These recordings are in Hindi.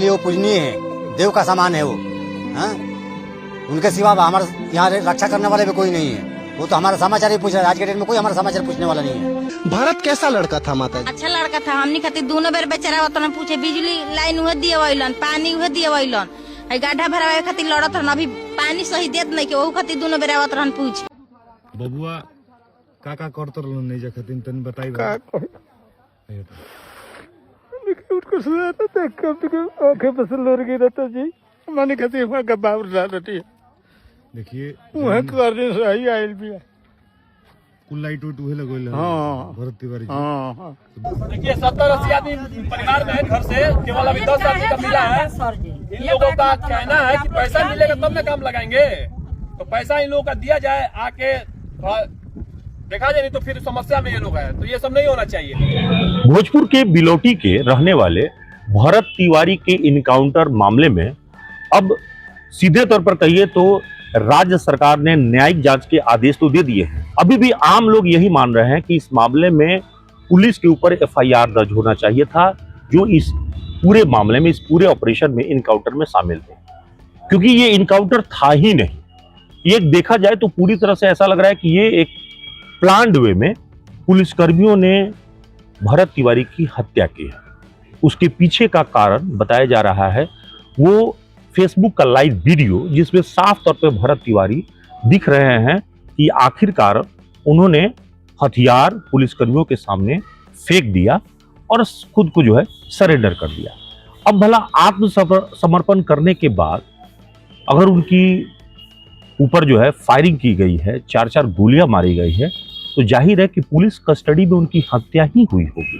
लिए वो पूजनीय है, देव का सामान है वो। हाँ, उनके सिवा हमारे यहाँ रक्षा करने वाले भी कोई नहीं है। वो तो हमारा समाचार ही पूछ रहा है। आज के डेट में कोई हमारा समाचार पूछने वाला नहीं है। भारत कैसा लड़का था माता जी? अच्छा लड़का था। हमनी खातिर दोनों बेर बेचारा उतना पूछे, बिजली लाइन हुए दिए वैलन, पानी हुए दिए वैलन, गड्ढा भरवाए खातिर लड़त रहन। अभी पानी सही देत नहीं के, वो खातिर दोनों बेर आवत रहन पूछ। बबुआ काका करत रहन नहीं जा खातिर तन बताई बा उसको सुना था कब तक आंखें बस लोर गई रहता जी माने कहते वहां का बाबू रहती है। देखिए वहां करने से ही आइल भी कुल लाइट उठ उहे लगोल हाँ। भरत तिवारी जी। हां देखिए 70-80 आदमी परिवार में है, घर से केवल अभी 10 आदमी का मिला है। इन लोगों का कहना है कि पैसा मिलेगा तब ना काम लगाएंगे, तो पैसा इन लोगों का दिया जाए, आके देखा जाए, नहीं तो फिर समस्या में ये लोग है। तो ये सब नहीं होना चाहिए। भोजपुर के बिलोटी के रहने वाले भरत तिवारी के इनकाउंटर मामले में अब सीधे तौर पर कहिए तो राज्य सरकार ने न्यायिक जांच के आदेश तो दे दिए हैं। अभी भी आम लोग यही मान रहे हैं कि इस मामले में पुलिस के ऊपर एफआईआर दर्ज होना चाहिए था, जो इस पूरे मामले में, इस पूरे ऑपरेशन में, इनकाउंटर में शामिल थे, क्योंकि ये इनकाउंटर था ही नहीं। ये देखा जाए तो पूरी तरह से ऐसा लग रहा है कि ये एक प्लान्ड वे में पुलिसकर्मियों ने भरत तिवारी की हत्या की है। उसके पीछे का कारण बताया जा रहा है वो फेसबुक का लाइव वीडियो, जिसमें साफ तौर पे भरत तिवारी दिख रहे हैं कि आखिरकार उन्होंने हथियार पुलिसकर्मियों के सामने फेंक दिया और खुद को जो है सरेंडर कर दिया। अब भला आत्मसमर्पण करने के बाद अगर उनकी ऊपर जो है फायरिंग की गई है, 4-4 गोलियां मारी गई है, तो जाहिर है कि पुलिस कस्टडी में उनकी हत्या ही हुई होगी।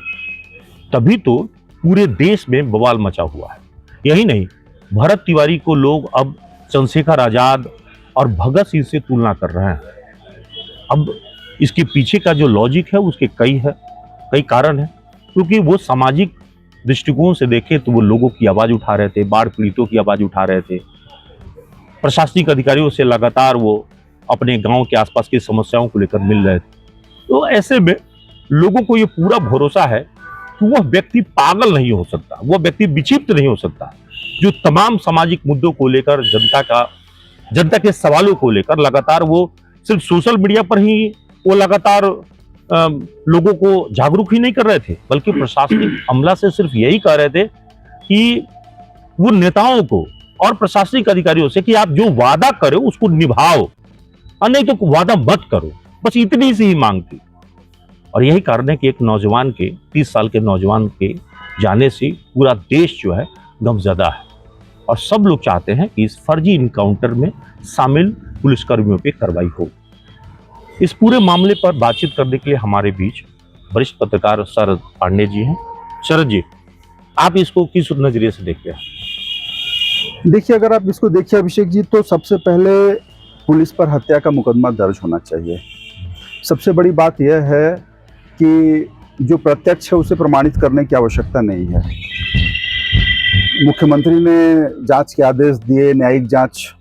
तभी तो पूरे देश में बवाल मचा हुआ है। यही नहीं, भरत तिवारी को लोग अब चंद्रशेखर आजाद और भगत सिंह से तुलना कर रहे हैं। अब इसके पीछे का जो लॉजिक है उसके कई कारण है, क्योंकि वो सामाजिक दृष्टिकोण से देखें तो वो लोगों की आवाज उठा रहे थे, बाढ़ पीड़ितों की आवाज उठा रहे थे, प्रशासनिक अधिकारियों से लगातार वो अपने गांव के आसपास की समस्याओं को लेकर मिल रहे थे। तो ऐसे में लोगों को ये पूरा भरोसा है कि वह व्यक्ति पागल नहीं हो सकता, वह व्यक्ति विक्षिप्त नहीं हो सकता, जो तमाम सामाजिक मुद्दों को लेकर, जनता के सवालों को लेकर लगातार वो सिर्फ सोशल मीडिया पर ही वो लगातार लोगों को जागरूक ही नहीं कर रहे थे, बल्कि प्रशासनिक अमला से सिर्फ यही कह रहे थे कि वो नेताओं को और प्रशासनिक अधिकारियों से कि आप जो वादा करो उसको निभाओ और नहीं तो वादा मत करो। बस इतनी सी ही मांग थी। और यही कारण है कि एक नौजवान के, 30 साल के नौजवान के जाने से पूरा देश जो है गमज़दा है और सब लोग चाहते हैं कि इस फर्जी इनकाउंटर में शामिल पुलिसकर्मियों पे कार्रवाई हो। इस पूरे मामले पर बातचीत करने के लिए हमारे बीच वरिष्ठ पत्रकार शरद पांडे जी हैं। शरद जी, आप इसको किस नजरिए से देखते हैं? देखिए, अगर आप इसको देखिए अभिषेक जी, तो सबसे पहले पुलिस पर हत्या का मुकदमा दर्ज होना चाहिए। सबसे बड़ी बात यह है कि जो प्रत्यक्ष है उसे प्रमाणित करने की आवश्यकता नहीं है। मुख्यमंत्री ने जांच के आदेश दिए, न्यायिक जांच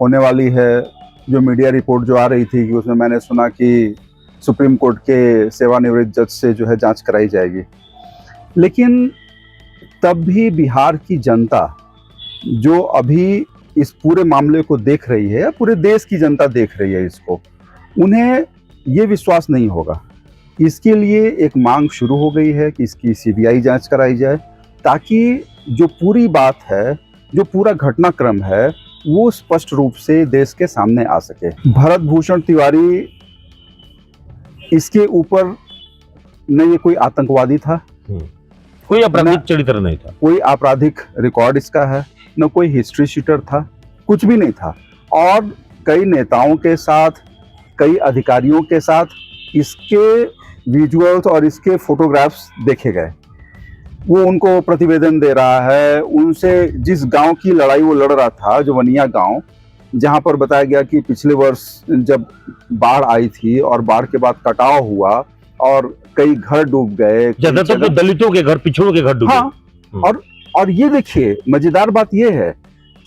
होने वाली है। जो मीडिया रिपोर्ट जो आ रही थी कि उसमें मैंने सुना कि सुप्रीम कोर्ट के सेवानिवृत्त जज से जो है जांच कराई जाएगी, लेकिन तब भी बिहार की जनता जो अभी इस पूरे मामले को देख रही है, पूरे देश की जनता देख रही है इसको, उन्हें ये विश्वास नहीं होगा। इसके लिए एक मांग शुरू हो गई है कि इसकी सीबीआई जांच कराई जाए, ताकि जो पूरी बात है, जो पूरा घटनाक्रम है, वो स्पष्ट रूप से देश के सामने आ सके। भरत भूषण तिवारी, इसके ऊपर न ये कोई आतंकवादी था, कोई आपराधिक चरित्र नहीं था, कोई आपराधिक रिकॉर्ड इसका है, न कोई हिस्ट्री शीटर था, कुछ भी नहीं था। और कई नेताओं के साथ, कई अधिकारियों के साथ इसके विजुअल्स और इसके फोटोग्राफ्स देखे गए। वो उनको प्रतिवेदन दे रहा है, उनसे जिस गांव की लड़ाई वो लड़ रहा था, जो वनिया गांव, जहां पर बताया गया कि पिछले वर्ष जब बाढ़ आई थी और बाढ़ के बाद कटाव हुआ और कई घर डूब गए, ज्यादातर तो दलितों के घर, पिछड़ों के घर डूबे। हाँ, और ये देखिए, मजेदार बात ये है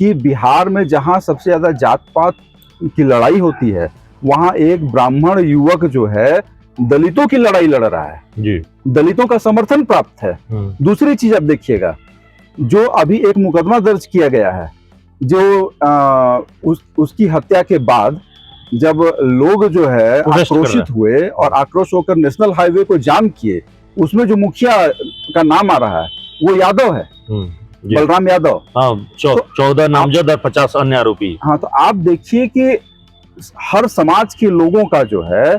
कि बिहार में जहां सबसे ज्यादा जात पात की लड़ाई होती है, वहां एक ब्राह्मण युवक जो है दलितों की लड़ाई लड़ रहा है जी, दलितों का समर्थन प्राप्त है। दूसरी चीज आप देखिएगा जो अभी एक मुकदमा दर्ज किया गया है, जो उसकी हत्या के बाद जब लोग जो है आक्रोशित हुए और आक्रोश होकर नेशनल हाईवे को जाम किए, उसमें जो मुखिया का नाम आ रहा है वो यादव है, बलराम यादव। हाँ, 14 नामजद और 50 अन्य आरोपी। हाँ, तो आप देखिए कि हर समाज के लोगों का जो है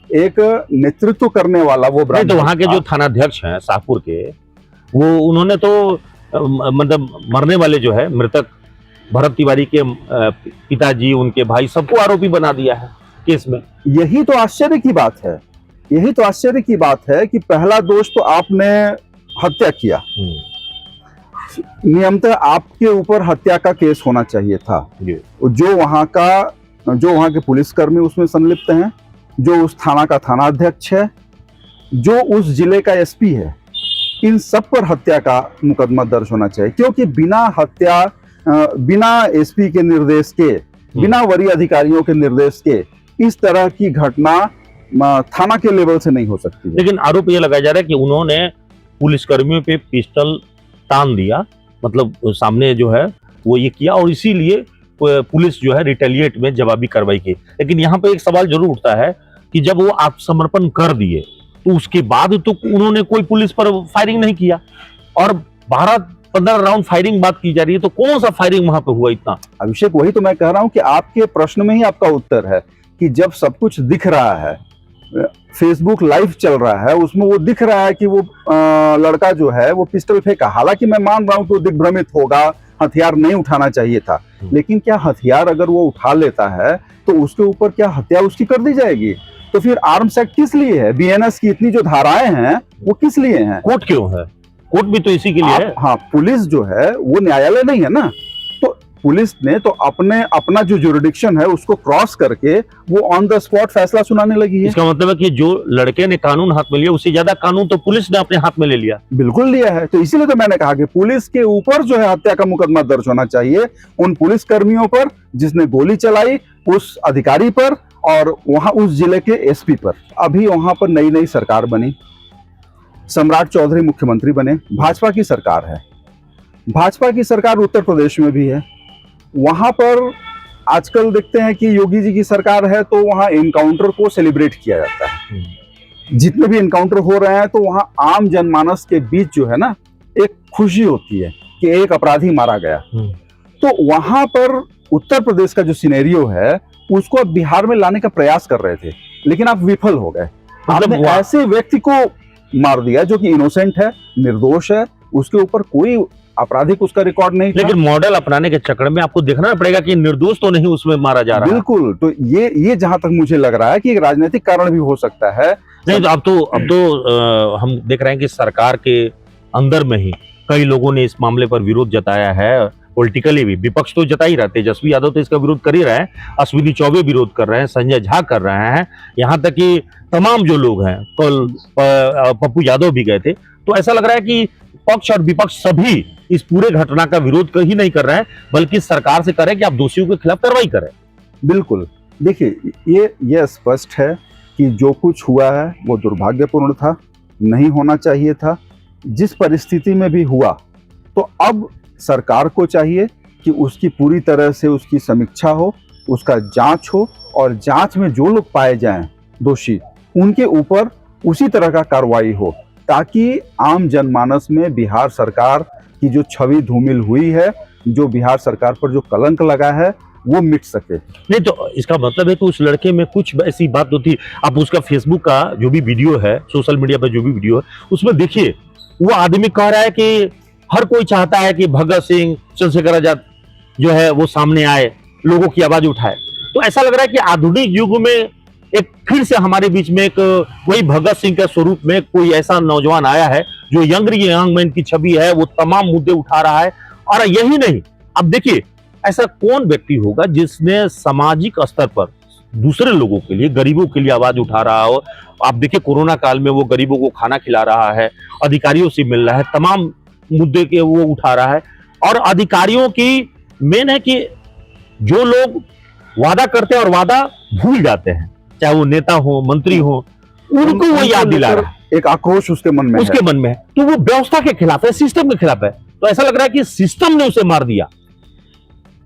एक नेतृत्व करने वाला वो नहीं, तो वहाँ के जो थानाध्यक्ष हैं शाहपुर के, वो उन्होंने तो मतलब मरने वाले जो है मृतक भरत तिवारी के पिताजी, उनके भाई, सबको आरोपी बना दिया है केस में। यही तो आश्चर्य की बात है, यही तो आश्चर्य की बात है कि पहला दोष तो आपने हत्या किया, नियमतः आपके ऊपर हत्या का केस होना चाहिए था। जो वहाँ के पुलिसकर्मी उसमें संलिप्त हैं, जो उस थाना का थानाध्यक्ष है, जो उस जिले का एसपी है, इन सब पर हत्या का मुकदमा दर्ज होना चाहिए, क्योंकि बिना एसपी के निर्देश के, बिना वरीय अधिकारियों के निर्देश के इस तरह की घटना थाना के लेवल से नहीं हो सकती है। लेकिन आरोप ये लगाया जा रहा है कि उन्होंने पुलिसकर्मियों पे पिस्टल तान दिया, मतलब सामने जो है वो ये किया, और इसीलिए पुलिस जो है रिटेलिएट में जवाबी कार्रवाई की। लेकिन यहाँ पे एक सवाल जरूर उठता है कि जब वो आत्मसमर्पण कर दिए तो उसके बाद तो उन्होंने कोई पुलिस पर फायरिंग नहीं किया, और 12-15 राउंड फायरिंग बात की जा रही है, तो कौन सा फायरिंग वहां पे हुआ इतना? अभिषेक, वही तो मैं कह रहा हूं कि आपके प्रश्न में ही आपका उत्तर है कि जब सब कुछ दिख रहा है, फेसबुक लाइव चल रहा है, उसमें वो दिख रहा है कि वो लड़का जो है वो पिस्टल फेंका। हालांकि मैं मान रहा हूं कि वो दिग्भ्रमित होगा, हथियार नहीं उठाना चाहिए था, लेकिन क्या हथियार अगर वो उठा लेता है तो उसके ऊपर क्या हत्या उसकी कर दी जाएगी? तो फिर आर्म्स एक्ट किस लिए है? बीएनएस की इतनी जो धाराएं हैं वो किस लिए हैं? कोर्ट क्यों है? कोर्ट भी तो इसी के लिए है। हाँ, पुलिस जो है वो न्यायालय नहीं है ना, तो पुलिस ने तो अपना जो जुरिडिक्शन है उसको क्रॉस करके वो ऑन द स्पॉट फैसला सुनाने लगी है। इसका मतलब है कि जो लड़के ने कानून हाथ में लिया उससे ज्यादा कानून तो पुलिस ने अपने हाथ में ले लिया। बिल्कुल लिया है, तो इसीलिए तो मैंने कहा कि पुलिस के ऊपर जो है हत्या का मुकदमा दर्ज होना चाहिए, उन पुलिस कर्मियों पर जिसने गोली चलाई, उस अधिकारी पर, और वहां उस जिले के एसपी पर। अभी वहां पर नई सरकार बनी, सम्राट चौधरी मुख्यमंत्री बने, भाजपा की सरकार है, भाजपा की सरकार उत्तर प्रदेश में भी है। वहां पर आजकल देखते हैं कि योगी जी की सरकार है तो वहां एनकाउंटर को सेलिब्रेट किया जाता है। जितने भी एनकाउंटर हो रहे हैं तो वहां आम जनमानस के बीच जो है ना एक खुशी होती है कि एक अपराधी मारा गया। तो वहां पर उत्तर प्रदेश का जो सिनेरियो है उसको अब बिहार में लाने का प्रयास कर रहे थे, लेकिन आप विफल हो गए। आपने ऐसे व्यक्ति को मार दिया जो कि इनोसेंट है, निर्दोष है, उसके ऊपर कोई आपराधिक उसका रिकॉर्ड नहीं था। लेकिन मॉडल अपनाने के चक्कर में आपको देखना पड़ेगा कि निर्दोष तो नहीं उसमें मारा जा रहा है। बिल्कुल, तो ये जहां तक मुझे लग रहा है कि एक राजनीतिक कारण भी हो सकता है। नहीं, तो अब तो हम देख रहे हैं कि सरकार के अंदर में ही कई लोगों ने इस मामले पर विरोध जताया है। पॉलिटिकली भी विपक्ष तो जता ही रहा है, तेजस्वी यादव तो इसका विरोध कर ही रहे हैं, अश्विनी चौबे विरोध कर रहे हैं, संजय झा कर रहे हैं, यहाँ तक कि तमाम जो लोग हैं, कल पप्पू यादव भी गए थे। तो ऐसा लग रहा है कि पक्ष और विपक्ष सभी इस पूरे घटना का विरोध ही नहीं कर रहे हैं, बल्कि सरकार से करें कि आप दोषियों के खिलाफ कार्रवाई करें। बिल्कुल, देखिए ये स्पष्ट है कि जो कुछ हुआ है वो दुर्भाग्यपूर्ण था, नहीं होना चाहिए था। जिस परिस्थिति में भी हुआ तो अब सरकार को चाहिए कि उसकी पूरी तरह से उसकी समीक्षा हो, उसका जांच हो, और जांच में जो लोग पाए जाएं दोषी उनके ऊपर उसी तरह का कार्रवाई हो, ताकि आम जनमानस में बिहार सरकार की जो छवि धूमिल हुई है, जो बिहार सरकार पर जो कलंक लगा है, वो मिट सके। नहीं, तो इसका मतलब है कि उस लड़के में कुछ ऐसी बात होती। आप उसका फेसबुक का जो भी वीडियो है, सोशल मीडिया पर जो भी वीडियो है, उसमें देखिए वो आदमी कह रहा है कि हर कोई चाहता है कि भगत सिंह, चंद्रशेखर आजाद जो है वो सामने आए, लोगों की आवाज उठाए। तो ऐसा लग रहा है कि आधुनिक युग में एक फिर से हमारे बीच में एक वही भगत सिंह के स्वरूप में कोई ऐसा नौजवान आया है जो यंग मैन की छवि है, वो तमाम मुद्दे उठा रहा है। और यही नहीं, अब देखिए ऐसा कौन व्यक्ति होगा जिसने सामाजिक स्तर पर दूसरे लोगों के लिए, गरीबों के लिए आवाज उठा रहा हो। आप देखिए कोरोना काल में वो गरीबों को खाना खिला रहा है, अधिकारियों से मिल रहा है, तमाम मुद्दे के वो उठा रहा है। और अधिकारियों की मेन है कि जो लोग वादा करते हैं और वादा भूल जाते हैं, चाहे वो नेता हो, मंत्री हो, उनको वो याद दिला रहा है। एक आक्रोश उसके मन में है। तो वो व्यवस्था के खिलाफ है, सिस्टम के खिलाफ है। तो ऐसा लग रहा है कि सिस्टम ने उसे मार दिया।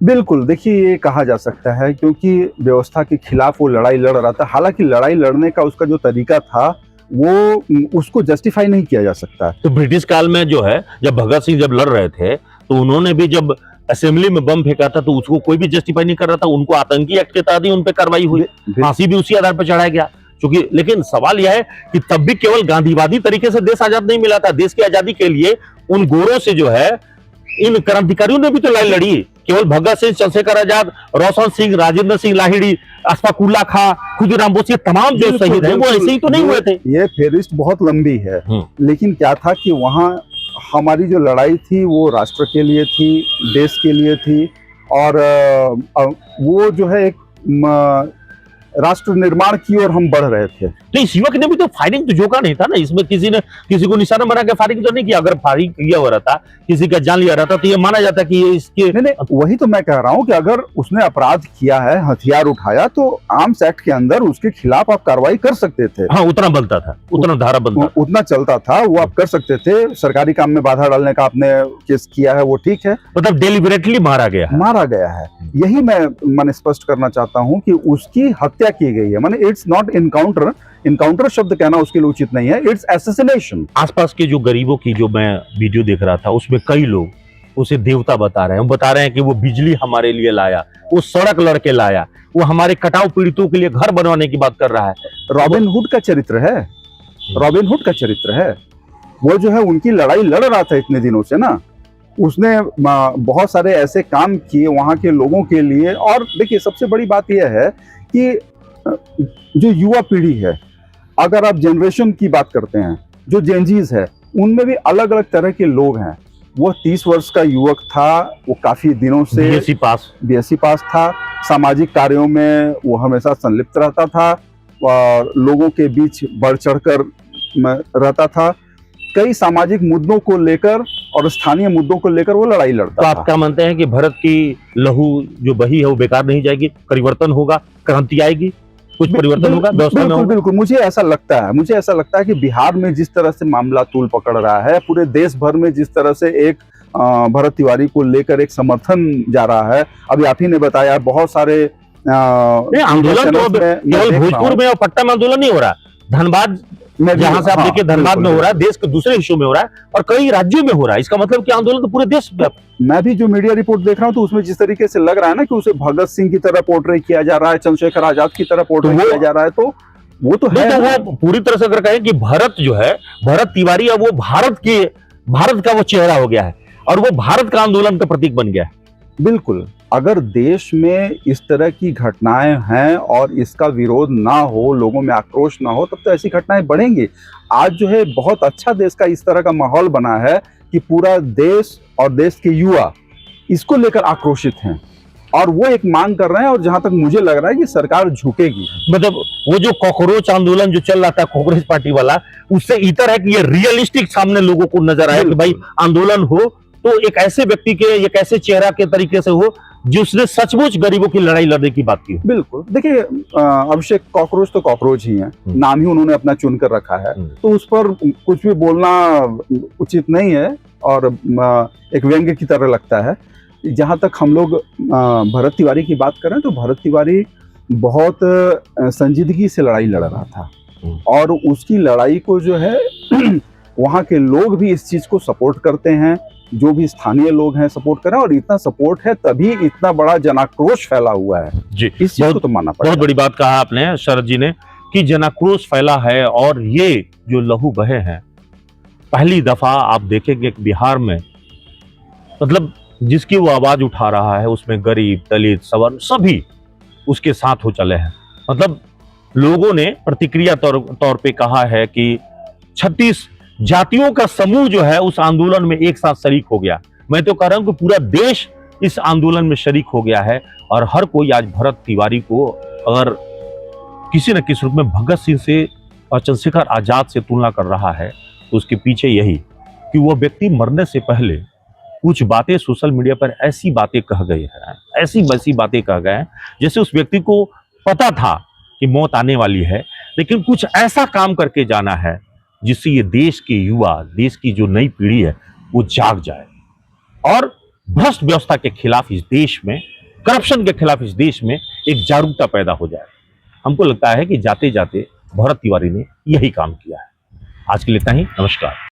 बिल्कुल, देखिए ये कहा जा सकता है क्योंकि व्यवस्था के खिलाफ वो लड़ाई लड़ रहा था। हालांकि लड़ाई लड़ने का उसका जो तरीका था वो उसको जस्टिफाई नहीं किया जा सकता। तो ब्रिटिश काल में जो है, जब भगत सिंह जब लड़ रहे थे तो उन्होंने भी जब असेंबली में बम फेंका था तो उसको कोई भी जस्टिफाई नहीं कर रहा था। उनको आतंकी एक्ट के तहत ही उन पे कार्रवाई हुई, फांसी भी उसी आधार पर चढ़ाया गया। क्योंकि लेकिन सवाल यह है कि तब भी केवल गांधीवादी तरीके से देश आजाद नहीं मिला था। देश की आजादी के लिए उन गोरों से जो है इन क्रांतिकारियों ने भी तो लड़ाई लड़ी। केवल भगत सिंह, चंद्रशेखर आजाद, रोशन सिंह, राजेंद्र सिंह लाहिड़ी, अशफाकुल्ला खां, खुदीराम बोस, ये तमाम जो शहीद हैं वो ऐसे ही तो नहीं हुए थे। ये फेरिस्ट बहुत लंबी है, लेकिन क्या था कि वहाँ हमारी जो लड़ाई थी वो राष्ट्र के लिए थी, देश के लिए थी, और वो जो है एक राष्ट्र निर्माण की ओर हम बढ़ रहे थे। तो इस युवक ने भी तो फायरिंग तो झोंका नहीं था ना, इसमें किसी ने किसी को निशाना बना के फायरिंग तो नहीं किया। अगर फायरिंग किया हो रहा था, किसी का जान लिया रहता तो ये माना जाता कि ये इसके नहीं, वही तो मैं कह रहा हूँ कि अगर उसने अपराध किया है, हथियार उठाया, तो आर्म्स एक्ट के अंदर उसके खिलाफ आप कार्रवाई कर सकते थे। हाँ, उतना बनता था, उतना धारा बनता, उतना चलता था, वो आप कर सकते थे। सरकारी काम में बाधा डालने का आपने केस किया है, वो ठीक है, मतलब डेलिबरेटली मारा गया है। यही मैं स्पष्ट करना चाहता हूँ कि उसकी हत्या की गई है। माने इट्स नॉट इनकाउंटर शब्द कहना उसके लिए उचित नहीं है, इट्स असैसिनेशन। आसपास के जो गरीबों की जो मैं वीडियो देख रहा था उसमें कई लोग उसे देवता बता रहे हैं। बता रहे हैं कि वो बिजली हमारे लिए लाया, वो सड़क लड़के लाया, वो हमारे कटाव पीड़ितों के लिए घर बनवाने की बात कर रहा है। रॉबिन हुड का चरित्र है। वो जो है उनकी लड़ाई लड़ रहा था इतने दिनों से ना, उसने बहुत सारे ऐसे काम किए वहां के लोगों के लिए। और देखिए सबसे बड़ी बात यह है कि जो युवा पीढ़ी है, अगर आप जनरेशन की बात करते हैं, जो जेनजीज है, उनमें भी अलग अलग तरह के लोग हैं। वो 30 वर्ष का युवक था, वो काफी दिनों से बीएससी पास था, सामाजिक कार्यों में वो हमेशा संलिप्त रहता था और लोगों के बीच बढ़ चढ़कर रहता था। कई सामाजिक मुद्दों को लेकर और स्थानीय मुद्दों को लेकर वो लड़ाई लड़ता था। तो आप क्या मानते हैं कि भारत की लहू जो बही है वो बेकार नहीं जाएगी, परिवर्तन होगा, क्रांति आएगी, कुछ परिवर्तन होगा व्यवस्था में? बिल्कुल, मुझे ऐसा लगता है कि बिहार में जिस तरह से मामला तूल पकड़ रहा है, पूरे देश भर में जिस तरह से एक भरत तिवारी को लेकर एक समर्थन जा रहा है। अभी आप ही ने बताया बहुत सारे आंदोलन तो केवल भोजपुर में और पटना में आंदोलन नहीं हो रहा, धनबाद जहां से आप देखिए धनबाद में हो रहा है, देश के दूसरे हिस्सों में हो रहा है और कई राज्यों में हो रहा है। इसका मतलब कि आंदोलन तो पूरे देश में। मैं भी जो मीडिया रिपोर्ट देख रहा हूं तो उसमें जिस तरीके से लग रहा है ना कि उसे भगत सिंह की तरह पोर्ट्रे किया जा रहा है, चंद्रशेखर आजाद की तरह पोर्ट्रे किया जा रहा है, तो वो तो है। तो वो पूरी तरह से अगर कहें कि भरत जो है, भरत तिवारी है, वो भारत का वो चेहरा हो गया है और वो भारत का आंदोलन का प्रतीक बन गया है। बिल्कुल, अगर देश में इस तरह की घटनाएं हैं और इसका विरोध ना हो, लोगों में आक्रोश ना हो, तब तो ऐसी घटनाएं बढ़ेंगी। आज जो है बहुत अच्छा देश का इस तरह का माहौल बना है कि पूरा देश और देश के युवा इसको लेकर आक्रोशित हैं और वो एक मांग कर रहे हैं। और जहां तक मुझे लग रहा है कि सरकार झुकेगी। मतलब वो जो कॉकरोच आंदोलन जो चल रहा था कांग्रेस पार्टी वाला, उससे इतर है कि ये रियलिस्टिक सामने लोगों को नजर आया कि भाई आंदोलन हो तो एक ऐसे व्यक्ति के, एक ऐसे चेहरा के तरीके से हो जिसने सचमुच गरीबों की लड़ाई लड़ने की बात की। बिल्कुल, देखिए अभिषेक, कॉकरोच तो कॉकरोच ही है, नाम ही उन्होंने अपना चुनकर रखा है, तो उस पर कुछ भी बोलना उचित नहीं है और एक व्यंग्य की तरह लगता है। जहां तक हम लोग भरत तिवारी की बात करें तो भरत तिवारी बहुत संजीदगी से लड़ाई लड़ रहा था और उसकी लड़ाई को जो है वहाँ के लोग भी इस चीज को सपोर्ट करते हैं, जो भी स्थानीय लोग हैं सपोर्ट कर रहे हैं और इतना सपोर्ट है तभी इतना बड़ा जनाक्रोश फैला हुआ है जी। इस चीज को तो मानना पड़ेगा। बहुत बड़ी बात कहा आपने शरद जी ने कि जनाक्रोश फैला है और ये जो लहू बहे हैं, पहली दफा आप देखेंगे कि बिहार में मतलब जिसकी वो आवाज उठा रहा है उसमें गरीब, दलित, सवर्ण सभी उसके साथ हो चले हैं। मतलब लोगों ने प्रतिक्रिया तौर पे कहा है कि 36 जातियों का समूह जो है उस आंदोलन में एक साथ शरीक हो गया। मैं तो कह रहा हूं कि पूरा देश इस आंदोलन में शरीक हो गया है और हर कोई आज भरत तिवारी को अगर किसी न किसी रूप में भगत सिंह से और चंद्रशेखर आजाद से तुलना कर रहा है तो उसके पीछे यही कि वो व्यक्ति मरने से पहले कुछ बातें सोशल मीडिया पर ऐसी बातें कह गए हैं, ऐसी वैसी बातें कह गए हैं जैसे उस व्यक्ति को पता था कि मौत आने वाली है, लेकिन कुछ ऐसा काम करके जाना है जिससे ये देश के युवा, देश की जो नई पीढ़ी है वो जाग जाए। और भ्रष्ट व्यवस्था के खिलाफ इस देश में, करप्शन के खिलाफ इस देश में एक जागरूकता पैदा हो जाए। हमको लगता है कि जाते जाते भरत तिवारी ने यही काम किया है। आज के लिए इतना ही। नमस्कार।